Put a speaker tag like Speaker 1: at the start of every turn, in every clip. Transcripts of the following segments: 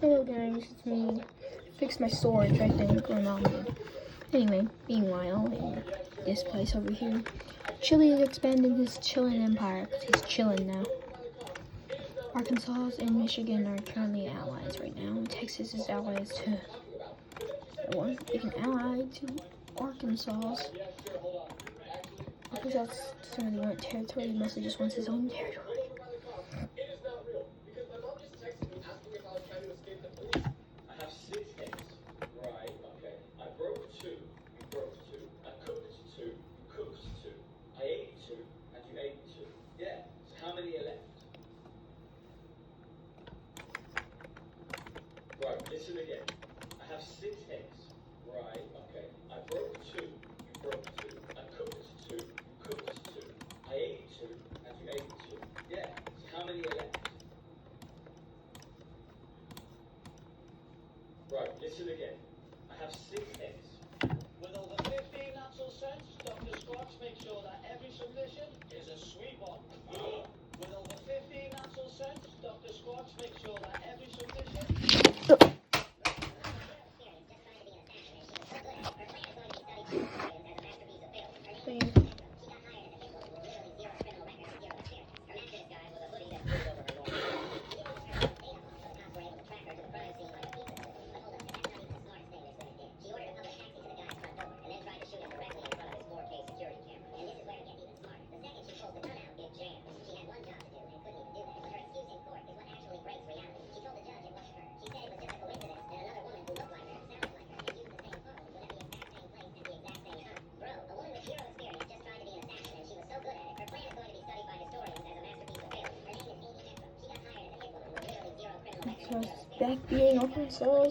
Speaker 1: Hello guys, it's me. Fixed my storage, I think, or not me. Anyway, meanwhile, in this place over here, Chile is expanding his chillin' empire, because he's chillin' now. Arkansas and Michigan are currently allies right now. Texas is allies to one. You can ally to Arkansas. Because that's some of the territory, he mostly just wants his own territory.
Speaker 2: Listen again. I have 6 eggs. Right, okay. I broke 2, you broke 2. I cooked 2, you cooked 2. I ate 2, and you ate 2. Yeah. So how many are left? Right, listen again. I have 6 eggs. With over 15 natural cents, Dr. Squatch makes sure that every submission is a sweet one. With over 15 natural cents, Dr. Squatch makes sure that every submission
Speaker 1: So it's back being Arkansas.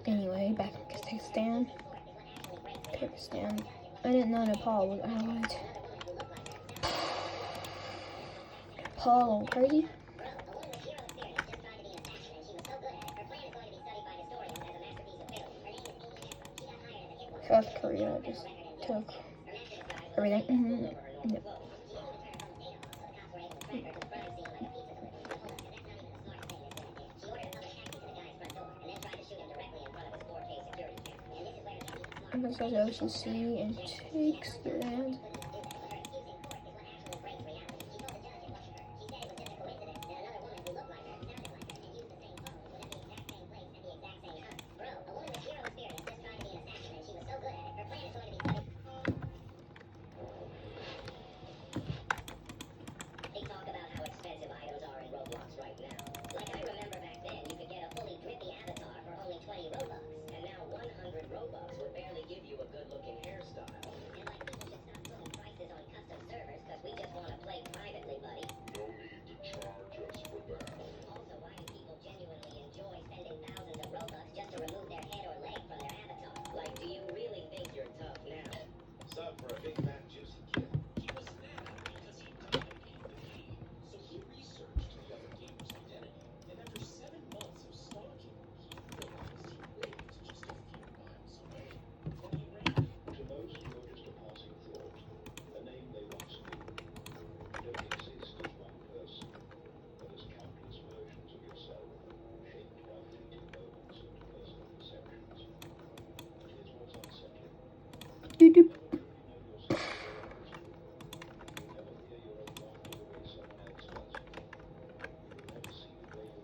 Speaker 1: Anyway, back in Pakistan. I didn't know Nepal was allied. Nepal, crazy. South Korea just took everything. Yep. Arkansas the Ocean Sea and takes the land.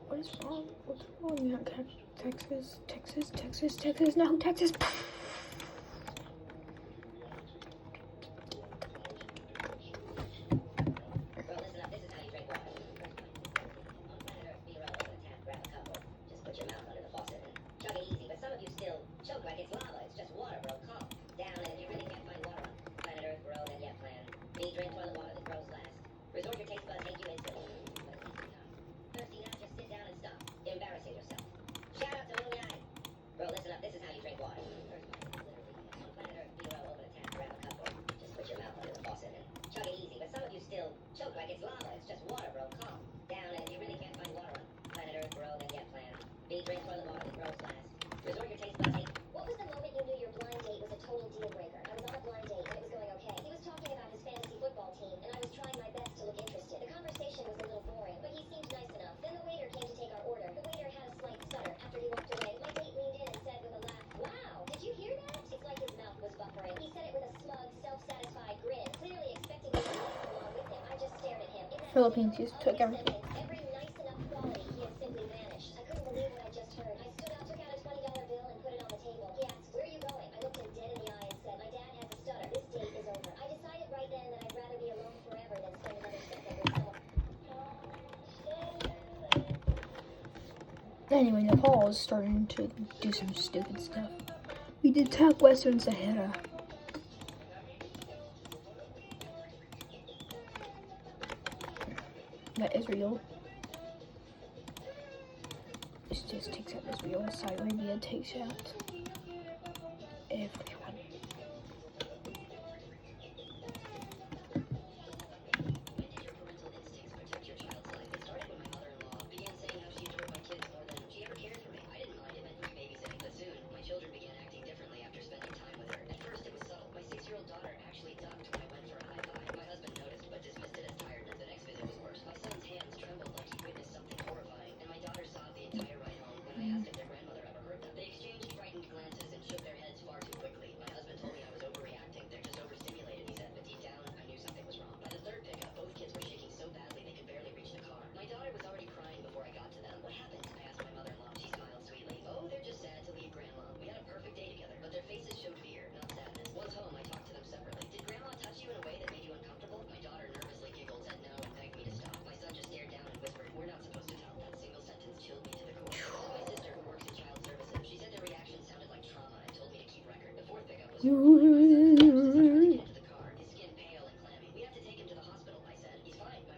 Speaker 1: What is wrong? What's wrong? You have Texas, no, Texas. Philippines just took everything.
Speaker 3: Every nice enough quality, he had simply vanished. I couldn't believe what I just heard. I stood up, took out a $20 bill, and put it on the table. He asked, "Where are you going?" I looked him dead in the eye and said, "My dad has a stutter. This date is over." I decided right then that I'd rather be alone forever than spend another second with someone.
Speaker 1: Anyway, Nepal is starting to do some stupid stuff. We did attack Western Sahara. That Israel. This just takes out Israel. Saudi Arabia takes out everyone.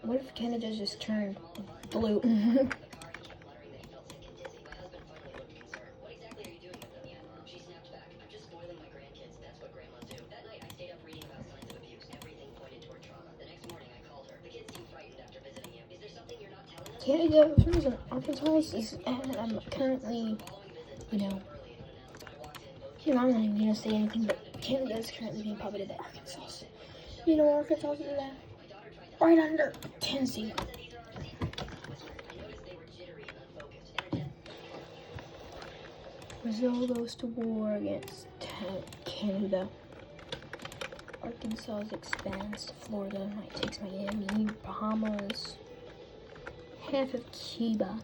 Speaker 1: What if Canada just turned blue? Canada, for some reason, Arkansas is, I'm currently, I'm not even gonna say anything, but Canada is currently being populated by Arkansas. You know, Arkansas is that right under Tennessee. Brazil goes to war against Canada. Arkansas expands to Florida. It takes Miami, Bahamas, half of Cuba.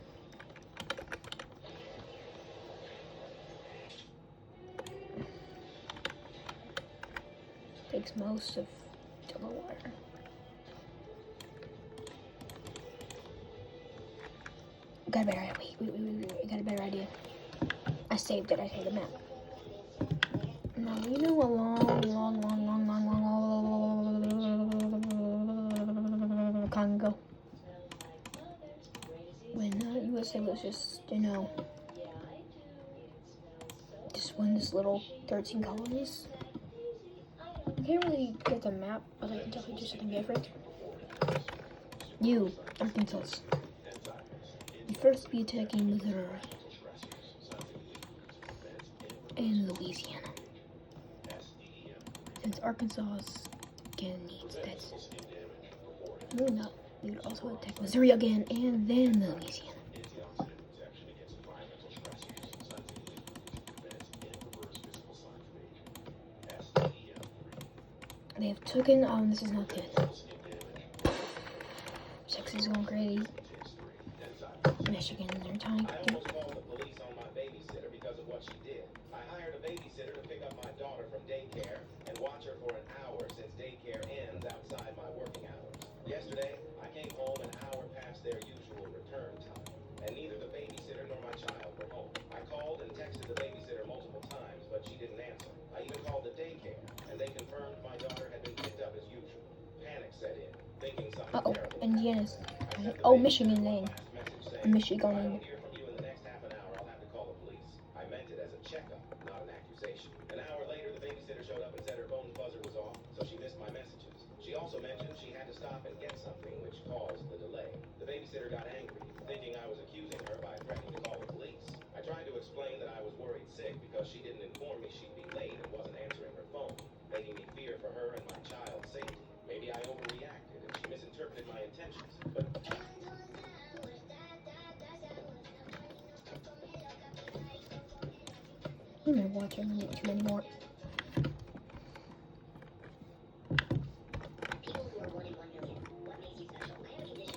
Speaker 1: Takes most of Delaware. Got a better idea. Wait. I got a better idea. I saved it. I saved the map. Now, you know a long Congo. When USA was just, just won this little 13 colonies. I can't really get the map, but I can definitely do something different. You, Arkansas. You first be attacking Missouri and Louisiana. Since Arkansas is getting needs, that's no, not. You would also attack Missouri again and then Louisiana. They have taken, this is not good. Texas is going crazy. Michigan, they're trying to do.
Speaker 4: I almost called the police on my babysitter because of what she did. I hired a babysitter to pick up my daughter from daycare and watch her for an hour since daycare ends outside my working hours. Yesterday, I came home an hour past their usual return time, and neither the babysitter nor my child were home. I called and texted the babysitter multiple times, but she didn't answer. I even called the daycare, and they confirmed my daughter had been picked up as usual. Panic set in, thinking something terrible.
Speaker 1: Indiana's. Oh, Michigan name. Michigan.
Speaker 4: If I don't hear from you in the next half an hour, I'll have to call the police. I meant it as a checkup, not an accusation. An hour later, the babysitter showed up and said her phone buzzer was off, so she missed my messages. She also mentioned she had to stop and get something, which caused the delay. The babysitter got angry, thinking I was accusing her by threatening to call the police. I tried to explain that I was worried sick because she didn't inform me she'd be late and wasn't answering her phone, making me fear for her and my child's safety. Maybe I overreacted and she misinterpreted my intentions, but...
Speaker 1: I'm not watching too many more.
Speaker 3: People who are 1 in 1 million. What makes you special? I have a condition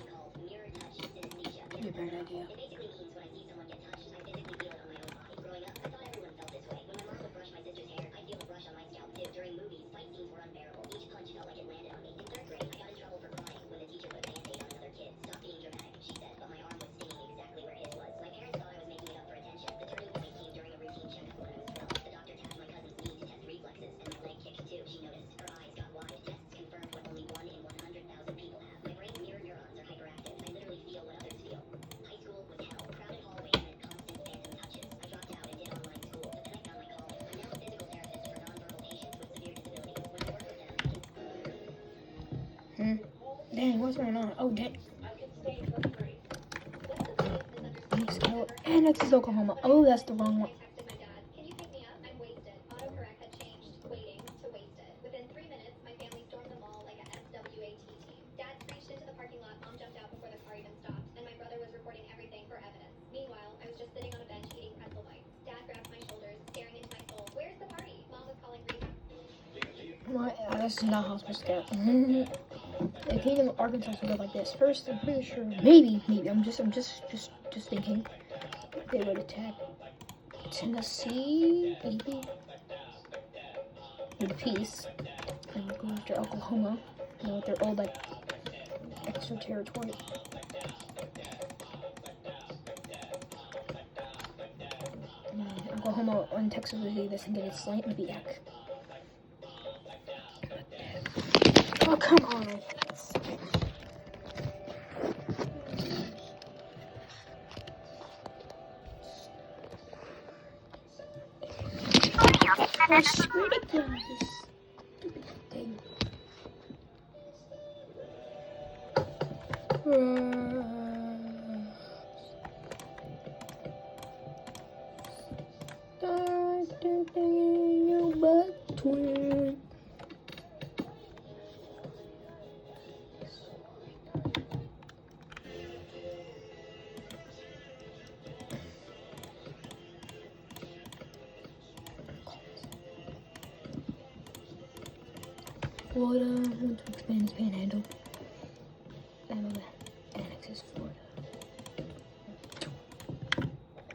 Speaker 1: Dang, what's going on? Oh, dang.
Speaker 3: I can stay for free.
Speaker 1: East Carolina. Annex is Oklahoma. Oh, that's the wrong one.
Speaker 3: I texted my dad. Can you pick me up? I'm wasted. Autocorrect had changed waiting to wasted. Within 3 minutes, my family stormed the mall like a SWAT team. Dad screeched into the parking lot. Mom jumped out before the car even stopped, and my brother was recording everything for evidence. Meanwhile, I was just sitting on a bench eating pretzel bites. Dad grabbed my shoulders, staring into my soul. Where's the party? Mom was calling rehab.
Speaker 1: What? This is not how I'm supposed to go. The Kingdom of Arkansas would go like this. First, I'm pretty sure, maybe, I'm just thinking they would attack Tennessee, maybe, with peace, and go after Oklahoma, with their old like extra territory. Oklahoma and Texas would do this and get its land back. Oh, come on. I swear to God, this stupid thing. Start thinking your butt twin. Florida wants to expand its panhandle. Alabama annexes Florida.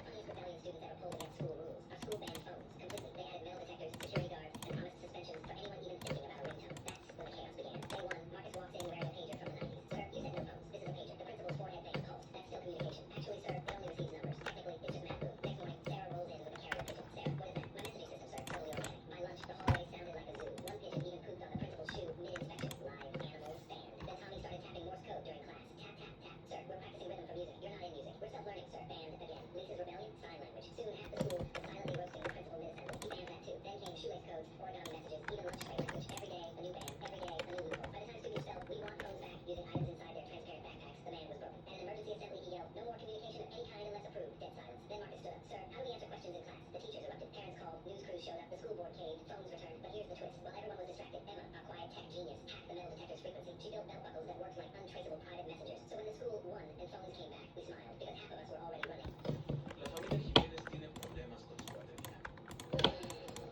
Speaker 3: Funniest rebellion students ever pulled against school rules. Our school banned phones completely. They added metal detectors, security guards, and promised suspensions for anyone even thinking about a ringtone. That's when the chaos began. Day one, Marcus walks in wearing a pager from the 90s. Sir, you said no phones. This is a pager. The principal's forehead bang pulse. That's still communication. Actually, sir, it only receives numbers. Technically, it's just math boom. Next morning, Sarah rolls in with a carrier pigeon. Sarah, what is that? My messaging system, sir. Totally organic. My lunch, the hallway sounded like a zoo. One pigeon even pooped on the principal's shoe mid-inspection. Live animals stand. Then Tommy started tapping Morse code during class. Tap, tap, tap. Sir, we're practicing rhythm for music. You're not in music. We're self-learning, sir. Banned again. Lisa's rebellion, sign language. Soon half the school was silently roasting the principal mid-assembly. He banned that too. Then came shoelace codes, origami messages, even lunch tray language. Every day, a new ban. Every day, a new loophole. By the time students spelled, we want phones back using items inside their transparent backpacks, the man was broken. And an emergency assembly, he yelled, no more communication of any kind unless approved. Dead silence. Then Marcus stood up. Sir, how do we answer questions in class? The teachers erupted. Parents called. News crews showed up. The school board caved. Phones returned. But here's the twist. While everyone was distracted, Emma, our quiet tech genius, hacked the metal detector's frequency. She built belt buckles that worked like untraceable private messengers. So when the school won and phones came back, we smiled because half of us were already running.
Speaker 2: La familia Jiménez tiene problemas con su batería,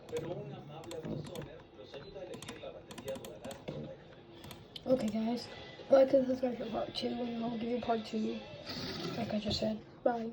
Speaker 2: pero un amable autosoner los ayuda a elegir la batería duradera correcta.
Speaker 1: Okay, guys. Like and subscribe for part 2, and I'll give you part 2, like I just said. Bye.